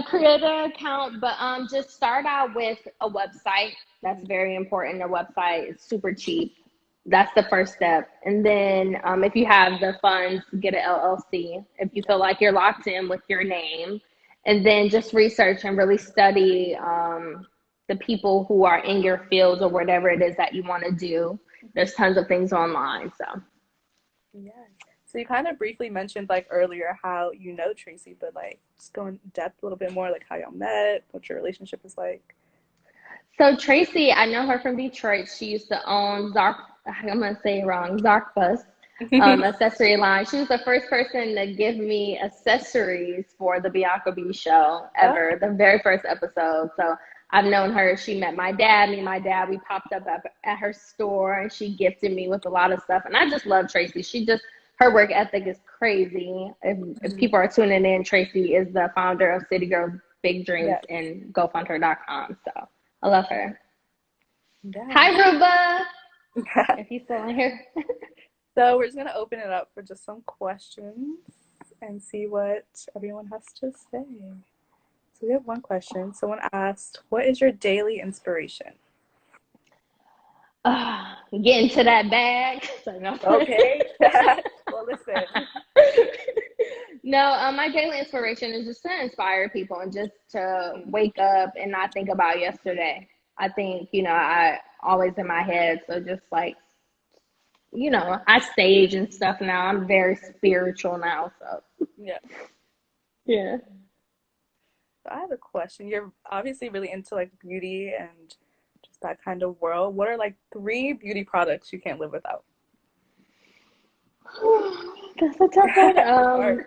Create an account, but just start out with a website. That's very important. A website is super cheap. That's the first step. And then if you have the funds, get an LLC if you feel like you're locked in with your name. And then just research and really study the people who are in your fields or whatever it is that you want to do. There's tons of things online. So, yeah. So you kind of briefly mentioned like earlier how you know Tracy, but like just go in depth a little bit more, like how y'all met, what your relationship is like. so Tracy, I know her from Detroit. She used to own Zark. I'm gonna say it wrong. Zarkfuss accessory line. She was the first person to give me accessories for the Bianca Bee Show ever. The very first episode. So I've known her. She met my dad. Me and my dad. We popped up at her store, and she gifted me with a lot of stuff. And I just love Tracy. Her work ethic is crazy. If people are tuning in, Tracy is the founder of City Girl Big Dreams and GoFundHer.com. So I love her. Yeah. Hi, Ruba. If he's still in here. So we're just gonna open it up for just some questions and see what everyone has to say. So we have one question. Someone asked, "What is your daily inspiration?" Get into that bag. So, no. Okay. Well, listen. No, my daily inspiration is just to inspire people and just to wake up and not think about yesterday. I think, I always in my head. So just like, I stage and stuff now. I'm very spiritual now. So Yeah. Yeah. So I have a question. You're obviously really into like beauty and just that kind of world. What are like 3 beauty products you can't live without? That's a tough one.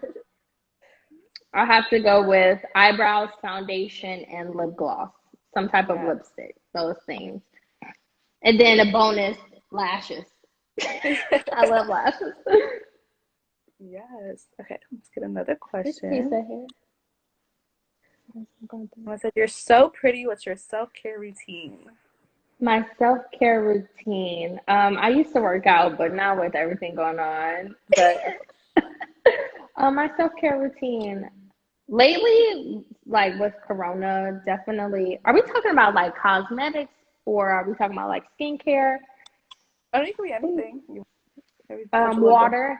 I have to go with eyebrows, foundation, and lip gloss. Some type of lipstick. Those things. And then a bonus, lashes. I love lashes. Yes. Okay, let's get another question. Here. I said, "You're so pretty. What's your self-care routine?" My self-care routine. I used to work out, but now with everything going on, my self-care routine lately, like with Corona, definitely. Are we talking about like cosmetics or are we talking about like skincare? I don't think it can be anything. Water.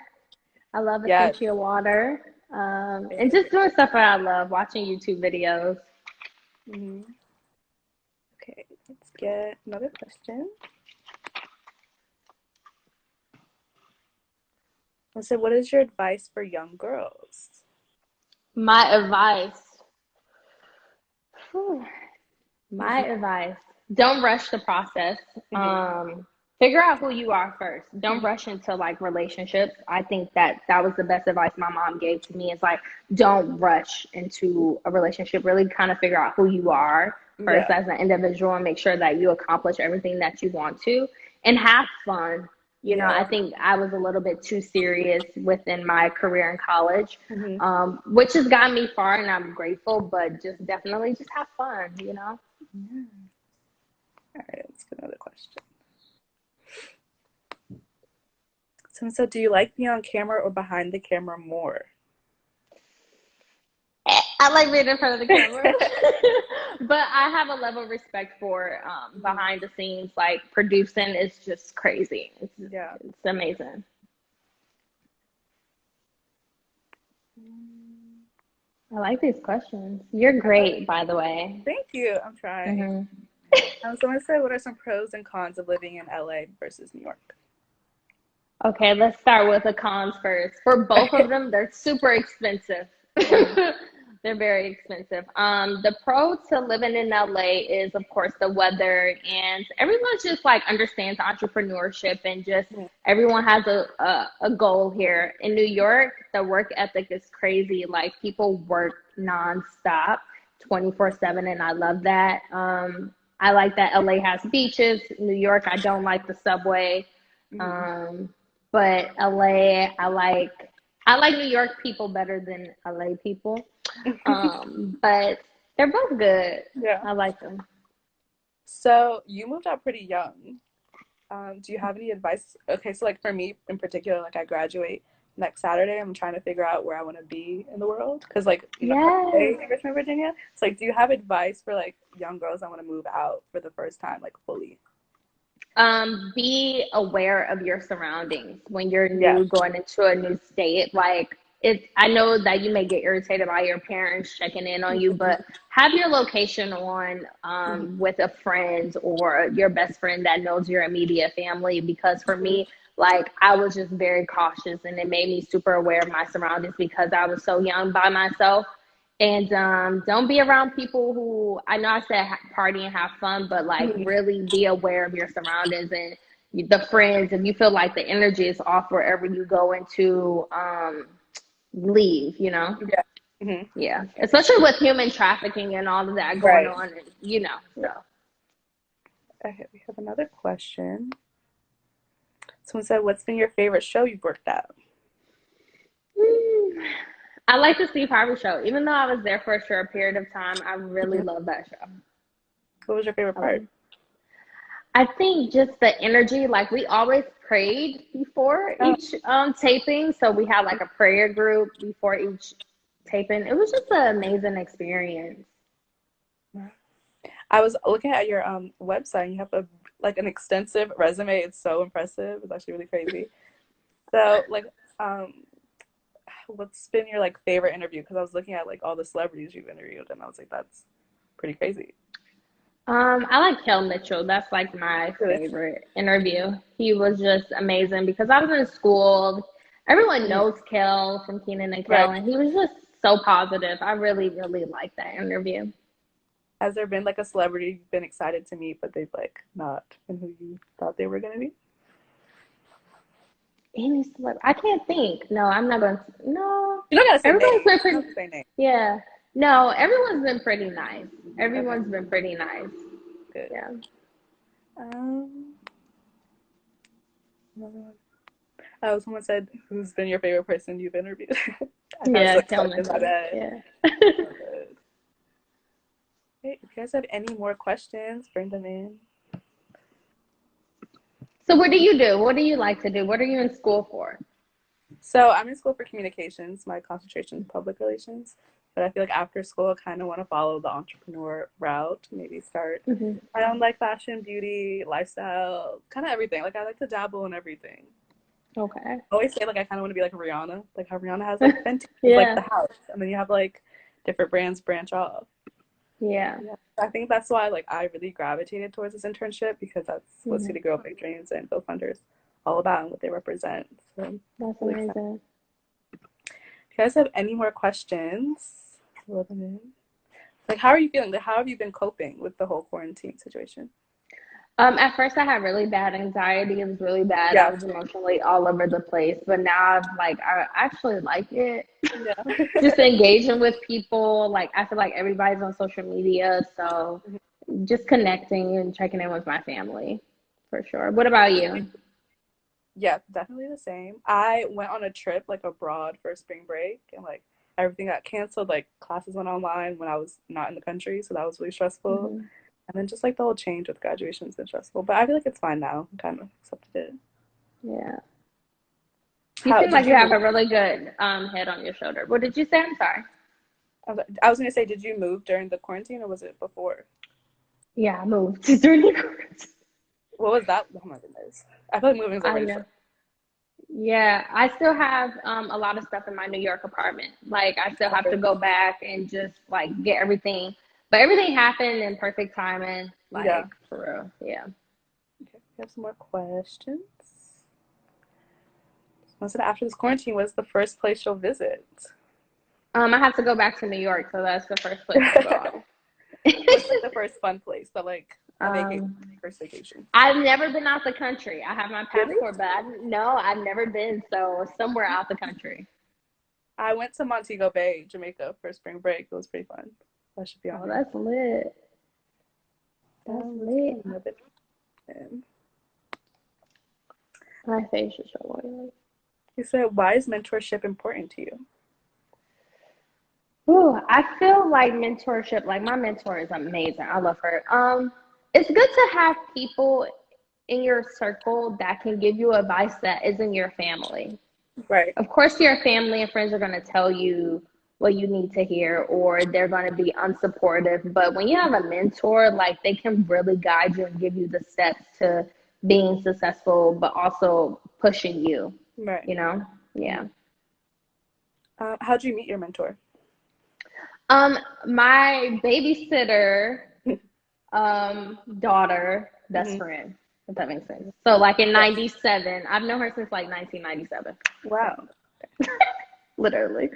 I love essential water. And just doing stuff that I love, watching YouTube videos. Okay, let's get another question. I said, "What is your advice for young girls?" My advice. My advice. Don't rush the process. Figure out who you are first. Don't rush into like relationships. I think that was the best advice my mom gave to me. Is like, don't rush into a relationship. Really kind of figure out who you are first as an individual and make sure that you accomplish everything that you want to and have fun. I think I was a little bit too serious within my career in college, which has gotten me far and I'm grateful, but just definitely just have fun, Yeah. All right, let's get another question. So do you like being on camera or behind the camera more? I like being in front of the camera, but I have a level of respect for behind the scenes. Like producing is just crazy. It's amazing. I like these questions. You're great, by the way. Thank you. I'm trying. Someone said, "What are some pros and cons of living in LA versus New York?" Okay, let's start with the cons first. For both of them, they're super expensive. They're very expensive. The pro to living in LA is, of course, the weather, and everyone just like understands entrepreneurship and just everyone has a goal here. In New York, the work ethic is crazy. Like people work nonstop, 24/7, and I love that. I like that LA has beaches. New York, I don't like the subway. But LA, I like New York people better than LA people. But they're both good. Yeah. I like them. So you moved out pretty young. Do you have any advice? Okay, so like for me in particular, like I graduate next Saturday. I'm trying to figure out where I want to be in the world because, like, you know, I Yes. stay in Richmond, Virginia. So, like, do you have advice for like young girls that want to move out for the first time, like fully? Be aware of your surroundings when you're Yeah. new, going into a new state. Like I know that you may get irritated by your parents checking in on you, but have your location on with a friend or your best friend that knows your immediate family. Because for me, like I was just very cautious, and it made me super aware of my surroundings because I was so young by myself. And don't be around people who, I know I said party and have fun, but like really be aware of your surroundings and the friends. If you feel like the energy is off wherever you go into, leave, you know? Yeah. Mm-hmm. Yeah. Especially with human trafficking and all of that going Right. on, and, you know, so. Okay, we have another question. Someone said, "What's been your favorite show you've worked at?" I like the Steve Harvey Show. Even though I was there for a short period of time, I really love that show. What was your favorite part? I think just the energy, like we always prayed before each taping. So we had like a prayer group before each taping. It was just an amazing experience. I was looking at your website, and you have an extensive resume. It's so impressive. It's actually really crazy. So, like, what's been your like favorite interview? Because I was looking at like all the celebrities you've interviewed, and I was like, that's pretty crazy. I like Kel Mitchell. That's like my favorite interview. He was just amazing because I was in school. Everyone knows Kel from Keenan and Kel, Right. and he was just so positive. I really, really liked that interview. Has there been like a celebrity you've been excited to meet, but they've like not been who you thought they were gonna be? Any celebrity? I can't think. No, I'm not going to. No. You don't gotta say Everybody's names. been You don't pretty. have to say names. Yeah. No, everyone's been pretty nice. Everyone's Okay. been pretty nice. Good. Yeah. Another one. Oh, someone said, "Who's been your favorite person you've interviewed?" I Yeah, was Kel like, my Mitchell. bad. Yeah. Okay, if you guys have any more questions, bring them in. So what do you do? What do you like to do? What are you in school for? So I'm in school for communications. My concentration is public relations. But I feel like after school, I kind of want to follow the entrepreneur route. Maybe start my own like fashion, beauty, lifestyle, kind of everything. Like I like to dabble in everything. Okay. I always say like I kind of want to be like Rihanna. Like how Rihanna has like Fenty, Yeah. like the house, and then you have like different brands branch off. Yeah. I think that's why like I really gravitated towards this internship because that's what City Girl Big Dreams and Go Funders all about and what they represent. So That's really amazing. excited. If you guys have any more questions, throw them in. Like, how are you feeling? Like, how have you been coping with the whole quarantine situation? At first I had really bad anxiety. It was really bad. Yeah. I was emotionally all over the place. But now I actually like it. Yeah. Just engaging with people. Like I feel like everybody's on social media. So just connecting and checking in with my family for sure. What about you? Yeah, definitely the same. I went on a trip like abroad for spring break and like everything got canceled. Like classes went online when I was not in the country, so that was really stressful. And then just like the whole change with graduation has been stressful, but I feel like it's fine now. I'm kind of accepted it. Yeah. You How seem did like you you have move? a really good head on your shoulder. What did you say? I'm sorry. I was gonna say, did you move during the quarantine or was it before? Yeah, I moved during the quarantine. What was that? Oh my goodness. I feel like moving is I already know. Yeah, I still have a lot of stuff in my New York apartment. Like I still have to go back and just like get everything. But everything happened in perfect timing. Like Yeah. for real. Yeah. Okay, we have some more questions. I said, after this quarantine, what's the first place you'll visit? I have to go back to New York, so that's the first place I'm going. What's like the first fun place, but like a vacation, Um, first vacation? I've never been out the country. I have my Really? passport, but no, I've never been. So somewhere out the country. I went to Montego Bay, Jamaica for spring break. It was pretty fun. That should be on Oh, here. that's lit. That's lit. My face is so oily. You said, why is mentorship important to you? Ooh, I feel like mentorship, like my mentor is amazing. I love her. It's good to have people in your circle that can give you advice that isn't your family. Right. Of course, your family and friends are going to tell you what you need to hear, or they're going to be unsupportive. But when you have a mentor, like they can really guide you and give you the steps to being successful, but also pushing you, Right. you know? Yeah. How'd you meet your mentor? My babysitter, daughter, best friend, if that makes sense. So like in Yes. 97, I've known her since like 1997. Wow. Literally.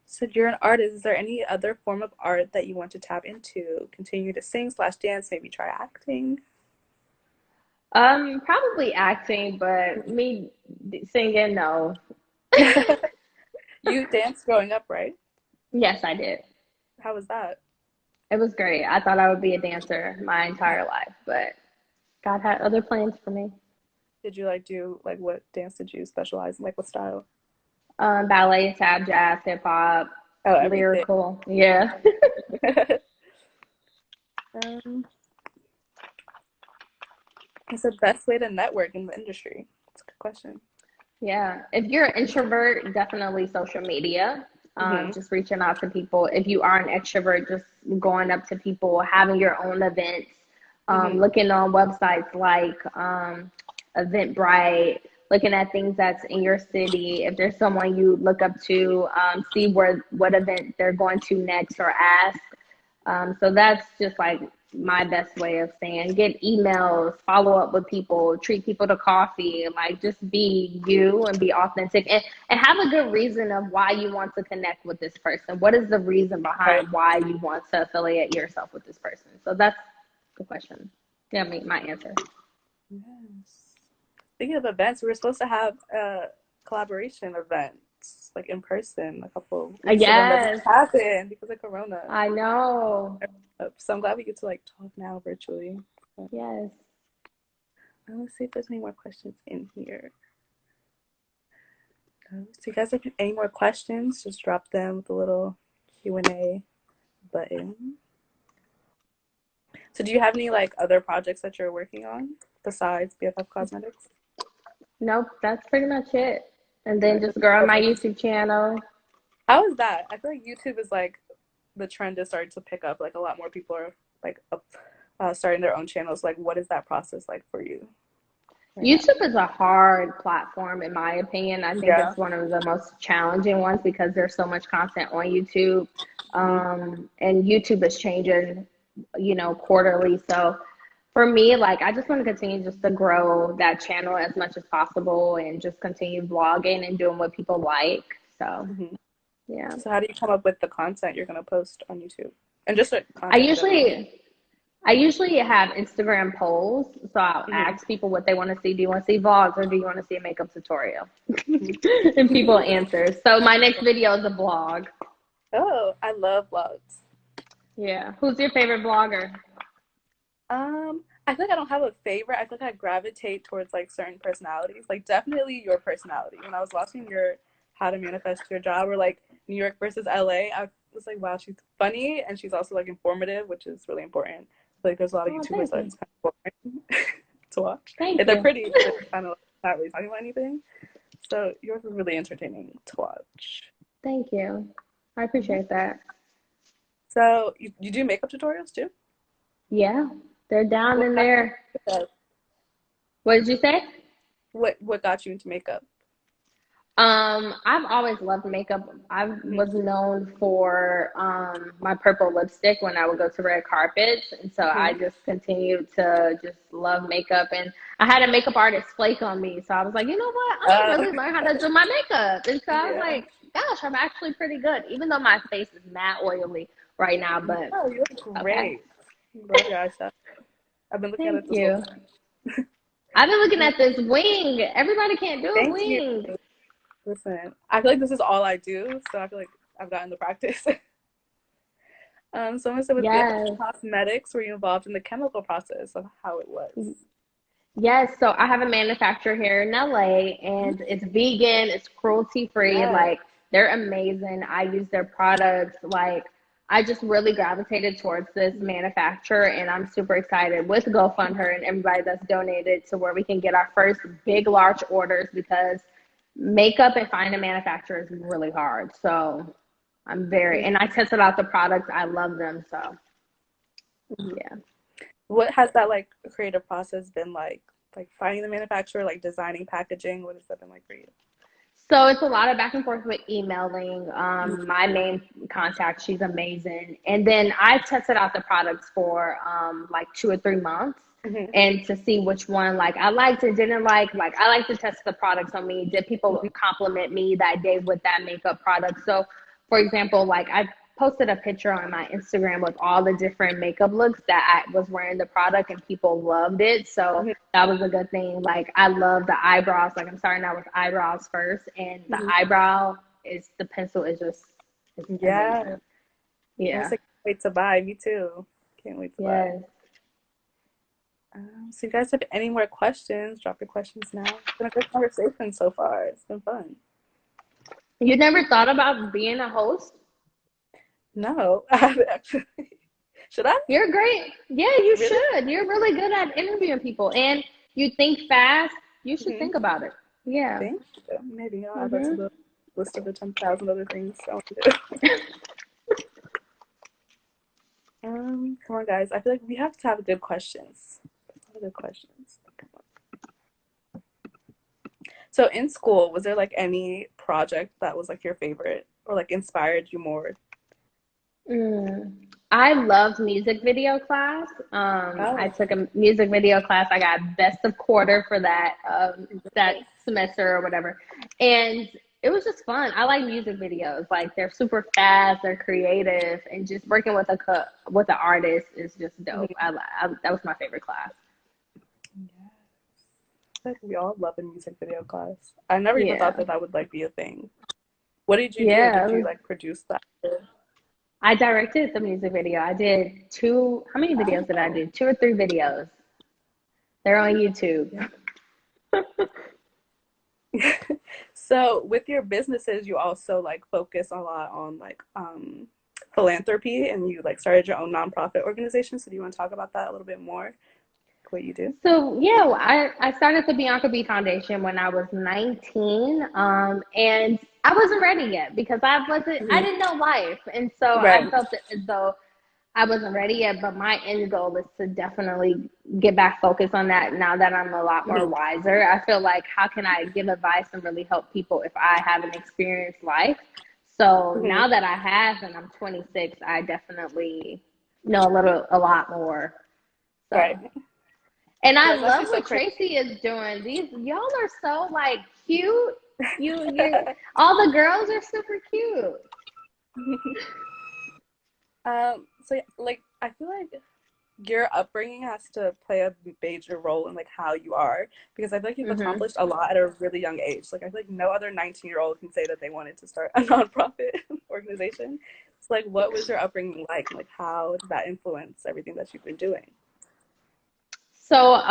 So you're an artist. Is there any other form of art that you want to tap into? Continue to sing / dance, maybe try acting? Probably acting, but me singing, no. You danced growing up, right? Yes, I did. How was that? It was great. I thought I would be a dancer my entire life, but God had other plans for me. Did you like do like what dance did you specialize in? Like what style? Ballet, tap, jazz, hip hop, Oh, everything. lyrical. Yeah. What's the best way to network in the industry? That's a good question. Yeah. If you're an introvert, definitely social media. Just reaching out to people. If you are an extrovert, just going up to people, having your own events, looking on websites like Eventbrite, looking at things that's in your city. If there's someone you look up to, see what event they're going to next or ask. So that's just like my best way of saying get emails, follow up with people, treat people to coffee, like just be you and be authentic and have a good reason of why you want to connect with this person. What is the reason behind why you want to affiliate yourself with this person? So that's the question. Yeah, my answer. Yes. Speaking of events, we were supposed to have a collaboration event, like in person, a couple weeks ago, and that Yes, didn't happen because of Corona. I know. So I'm glad we get to like talk now virtually. Yes. Let's see if there's any more questions in here. So you guys have any more questions, just drop them with the little Q&A button. So do you have any like other projects that you're working on besides BFF Cosmetics? Nope, that's pretty much it. And then just grow on my YouTube channel. How is that? I feel like YouTube is like the trend is starting to pick up. Like a lot more people are like starting their own channels. Like, what is that process like for you? YouTube is a hard platform, in my opinion. I think it's one of the most challenging ones because there's so much content on YouTube. And YouTube is changing, quarterly. So for me, like, I just want to continue just to grow that channel as much as possible and just continue vlogging and doing what people like. So, yeah. So how do you come up with the content you're going to post on YouTube? And just like I usually have Instagram polls, so I'll ask people what they want to see. Do you want to see vlogs or do you want to see a makeup tutorial? And people answer. So my next video is a vlog. Oh, I love vlogs. Yeah. Who's your favorite vlogger? I feel like I don't have a favorite. I feel like I gravitate towards like certain personalities. Like definitely your personality. When I was watching your How to Manifest Your Job or like New York versus LA, I was like, wow, she's funny and she's also like informative, which is really important. Like there's a lot of YouTubers that it's kind of boring to watch. They're pretty, but kind of not really talking about anything. So yours is really entertaining to watch. Thank you. I appreciate that. So you do makeup tutorials too? Yeah, they're down in there. What did you say? What got you into makeup? I've always loved makeup. I was known for my purple lipstick when I would go to red carpets, and so I just continued to just love makeup. And I had a makeup artist flake on me, so I was like, you know what? I should really learn how to do my makeup. And so I was like, gosh, I'm actually pretty good, even though my face is matte oily right now. But you look great. Love your eyeshadow. I've been looking at this whole time. I've been looking at this wing. Everybody can't do a wing. You. Listen, I feel like this is all I do, so I feel like I've gotten the practice. Someone said with BFF Cosmetics, were you involved in the chemical process of how it was? Yes, so I have a manufacturer here in LA, and it's vegan, it's cruelty free. Like they're amazing. I use their products like I just really gravitated towards this manufacturer, and I'm super excited with GoFund and everybody that's donated to where we can get our first big, large orders, because makeup and finding a manufacturer is really hard. So and I tested out the products. I love them. So yeah. What has that like creative process been like? Like finding the manufacturer, like designing, packaging. What has that been like for you? So it's a lot of back and forth with emailing. My main contact, she's amazing. And then I tested out the products for like 2 or 3 months, and to see which one like I liked or didn't like. Like I like to test the products on me. Did people compliment me that day with that makeup product? So for example, like I posted a picture on my Instagram with all the different makeup looks that I was wearing the product, and people loved it. So that was a good thing. Like I love the eyebrows. Like I'm starting out with eyebrows first, and the eyebrow is the pencil is just amazing. Yeah. I can't wait to buy. Me too. Can't wait to buy. So you guys have any more questions? Drop your questions now. It's been a good conversation so far. It's been fun. You never thought about being a host? No, I haven't actually. Should I? You're great. Yeah, you should. You're really good at interviewing people, and you think fast. You should think about it. Yeah. Thank you. Maybe I'll add that to the list of the 10,000 other things I want to do. Come on, guys. I feel like we have to have good questions. Good questions. So in school, was there like any project that was like your favorite or like inspired you more? I loved music video class. I took a music video class. I got best of quarter for that that semester or whatever, and it was just fun. I like music videos. Like they're super fast, they're creative, and just working with an artist is just dope. That was my favorite class. Like we all love a music video class. I never even thought that would like be a thing. What did you do? Did you like produce that? I directed the music video. I did how many videos did I do? 2 or 3 videos. They're on YouTube. So with your businesses, you also like focus a lot on like philanthropy, and you like started your own nonprofit organization. So do you want to talk about that a little bit more? What you do? So yeah, I started the Bianca Bee Foundation when I was 19, and I wasn't ready yet because I didn't know life, and so I felt as though I wasn't ready yet. But my end goal is to definitely get back focused on that now that I'm a lot more wiser. I feel like how can I give advice and really help people if I haven't experienced life? So now that I have, and I'm 26, I definitely know a lot more. So. Right. And I love what Tracy is doing. Y'all are so like cute. You all the girls are super cute. So like I feel like your upbringing has to play a major role in like how you are, because I feel like you've accomplished a lot at a really young age. Like I feel like no other 19-year-old can say that they wanted to start a nonprofit organization. It's like, what was your upbringing like? Like how did that influence everything that you've been doing? So,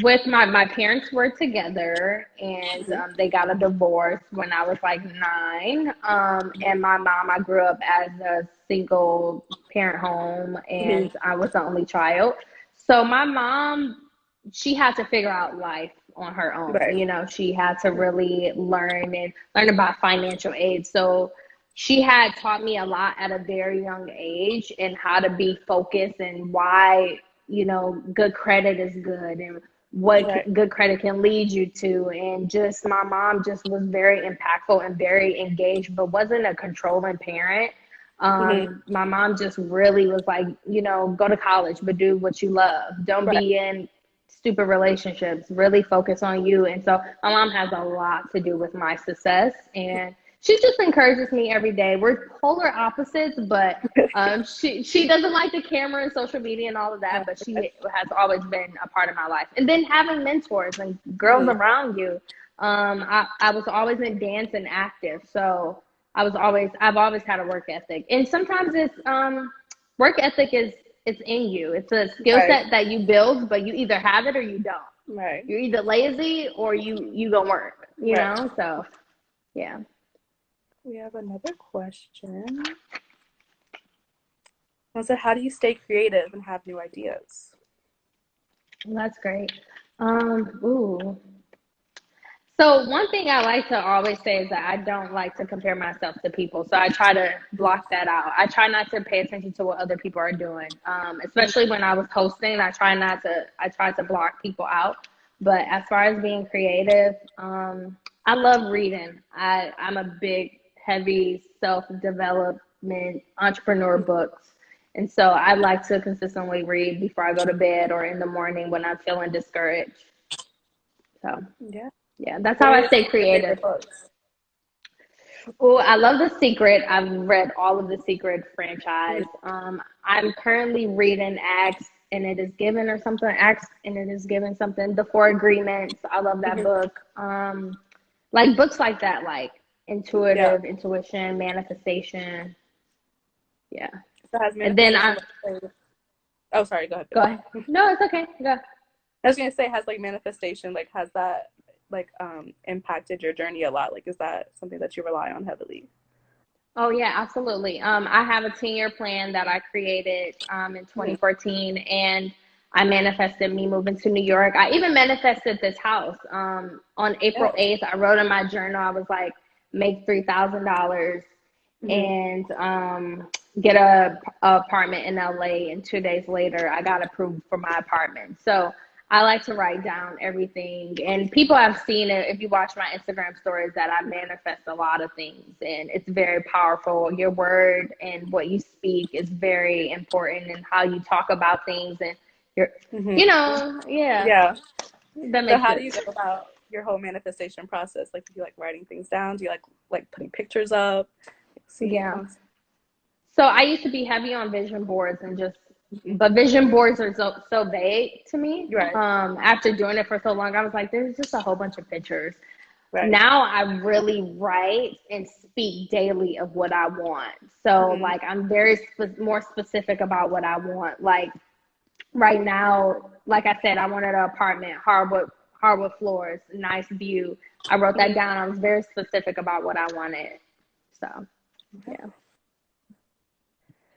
with my parents were together, and they got a divorce when I was like 9. And my mom, I grew up as a single parent home, and I was the only child. So my mom, she had to figure out life on her own. Right. You know, she had to really learn about financial aid. So she had taught me a lot at a very young age, and how to be focused, and why, you know, good credit is good, and what good credit can lead you to. And just my mom just was very impactful and very engaged, but wasn't a controlling parent. My mom just really was like, you know, go to college, but do what you love. Don't be in stupid relationships. Really focus on you. And so my mom has a lot to do with my success, and she just encourages me every day. We're polar opposites, but she doesn't like the camera and social media and all of that, but she has always been a part of my life. And then having mentors and girls around you. I was always in dance and active, so I've always had a work ethic. And sometimes it's work ethic it's in you. It's a skill set that you build, but you either have it or you don't. Right. You're either lazy or you gonna work. You know, so yeah. We have another question. So how do you stay creative and have new ideas? That's great. Ooh. So one thing I like to always say is that I don't like to compare myself to people. So I try to block that out. I try not to pay attention to what other people are doing. Especially when I was hosting, I try to block people out. But as far as being creative, I love reading. I'm a big, heavy self-development entrepreneur books. And so I like to consistently read before I go to bed or in the morning when I'm feeling discouraged. So Yeah. yeah, that's What how are I your stay creative. favorite books? Oh, I love The Secret. I've read all of the Secret franchise. I'm currently reading Acts and It Is Given or something. Acts and It Is Given something. The Four Agreements. I love that Mhm. book. Like books like that, like Yeah. intuition, manifestation. Yeah. So has And then manifestation oh, sorry, go ahead. go ahead. No, it's okay. Go. I was gonna say, has like manifestation, like has that like impacted your journey a lot? Like is that something that you rely on heavily? Oh yeah, absolutely. I have a 10-year plan that I created in Mhm. 2014, and I manifested me moving to New York. I even manifested this house. On April Yeah. 8th, I wrote in my journal, I was like, make $3,000 Mhm. and get a apartment in LA. And 2 days later, I got approved for my apartment. So I like to write down everything. And people have seen it if you watch my Instagram stories that I manifest a lot of things. And it's very powerful. Your word and what you speak is very important in how you talk about things. And your, Mhm. yeah, Yeah. that So makes how do you sense. go about your whole manifestation process? Like, do you like writing things down? Do you like putting pictures up, seeing Yeah. concepts? So I used to be heavy on vision boards and just, Mhm. but vision boards are so vague to me. You're right. After doing it for so long, I was like, there's just a whole bunch of pictures. Right. Now I really write and speak daily of what I want. So Mhm. like I'm very more specific about what I want. Like right now, like I said, I wanted an apartment, hardwood floors, nice view. I wrote that Mhm. down. I was very specific about what I wanted. So Okay. yeah.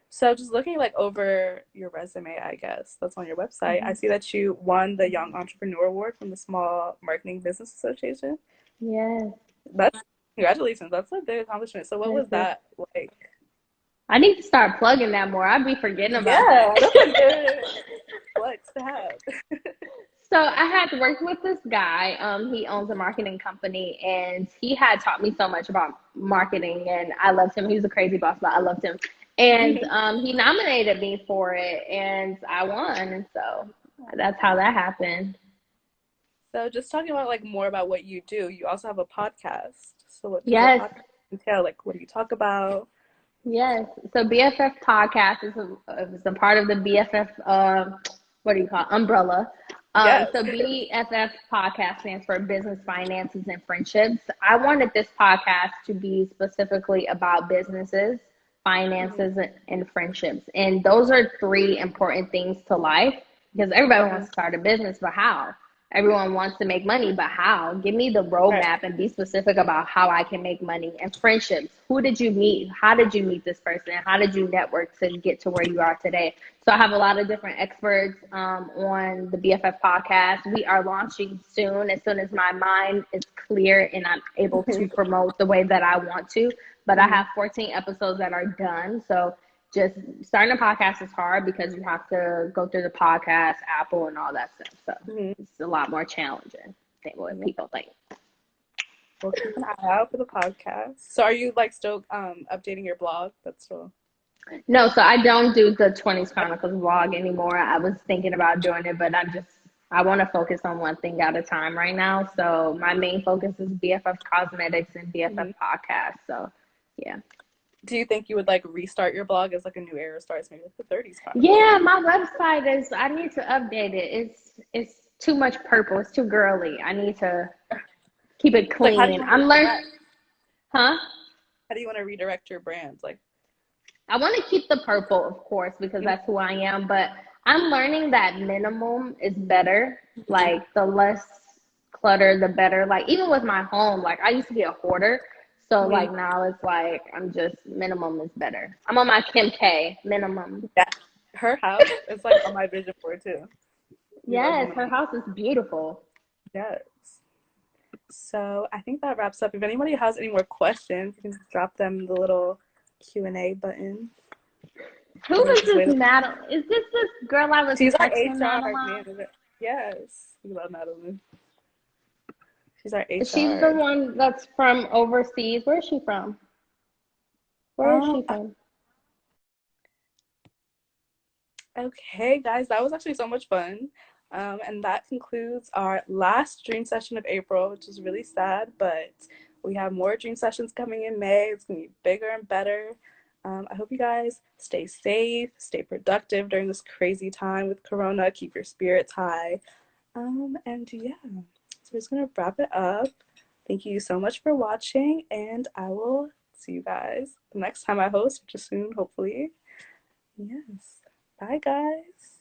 So just looking like over your resume, I guess that's on your website. I see that you won the Young Entrepreneur Award from the Small Marketing Business Association. Yes. That's congratulations. That's a big accomplishment. So what was Thank you. that like? I need to start plugging that more. I'd be forgetting about that. Yeah, that's a good flex to have. So I had worked with this guy. He owns a marketing company, and he had taught me so much about marketing, and I loved him. He was a crazy boss, but I loved him. And he nominated me for it, and I won. And so that's how that happened. So just talking about like more about what you do, you also have a podcast. So what does your Yes, podcast entail? Like what do you talk about? yes. So BFF podcast is a part of the BFF. What do you call it? Umbrella. Yes. So BFF podcast stands for Business, Finances, and Friendships. I wanted this podcast to be specifically about businesses, Mhm. finances, and friendships. And those are three important things to life because everybody wants Mhm. to start a business, but how? Everyone wants to make money, but how? Give me the Right. roadmap and be specific about how I can make money. And friendships. Who did you meet? How did you meet this person? How did you network to get to where you are today? So I have a lot of different experts on the BFF podcast. We are launching as soon as my mind is clear and I'm able to promote the way that I want to. But I Mhm. have 14 episodes that are done. So just starting a podcast is hard because you have to go through the podcast, Apple, and all that stuff. So Mhm. it's a lot more challenging than what Yeah. people think. We'll keep an eye out for the podcast. So are you like still updating your blog? That's still No, so I don't do the 20s Chronicles vlog anymore. I was thinking about doing it, but I want to focus on one thing at a time right now. So my main focus is BFF Cosmetics and BFF Mhm. Podcast. So yeah. Do you think you would like restart your blog as like a new era starts, maybe like the 30s Chronicles? Yeah, my website is, I need to update it. It's too much purple. It's too girly. I need to keep it Like how do you clean. want to I'm learning, redirect? huh? How do you want to redirect your brand? Like I want to keep the purple, of course, because mhm. that's who I am, but I'm learning that minimum is better. Like the less clutter, the better. Like even with my home, like I used to be a hoarder. So Mhm. like now it's like I'm just minimum is better. I'm on my Kim K minimum. Yeah, her house is like on my vision board too. We love Yes, her minimum. house is beautiful. Yes. So I think that wraps up. If anybody has any more questions, you can just drop them the little Q&A button. Who And we'll is just this wait. Madeline? Is this girl I was She's our texting, HR Madeline? manager. Yes. We love Madeline. She's our She's the HR. one that's from overseas. Where is she from? Where is Um, she from? okay, guys, that was actually so much fun. And that concludes our last dream session of April, which is really sad, but we have more dream sessions coming in May. It's going to be bigger and better. I hope you guys stay safe, stay productive during this crazy time with Corona. Keep your spirits high. And yeah, so we're just going to wrap it up. Thank you so much for watching, and I will see you guys the next time I host, which is soon, hopefully. Yes. Bye, guys.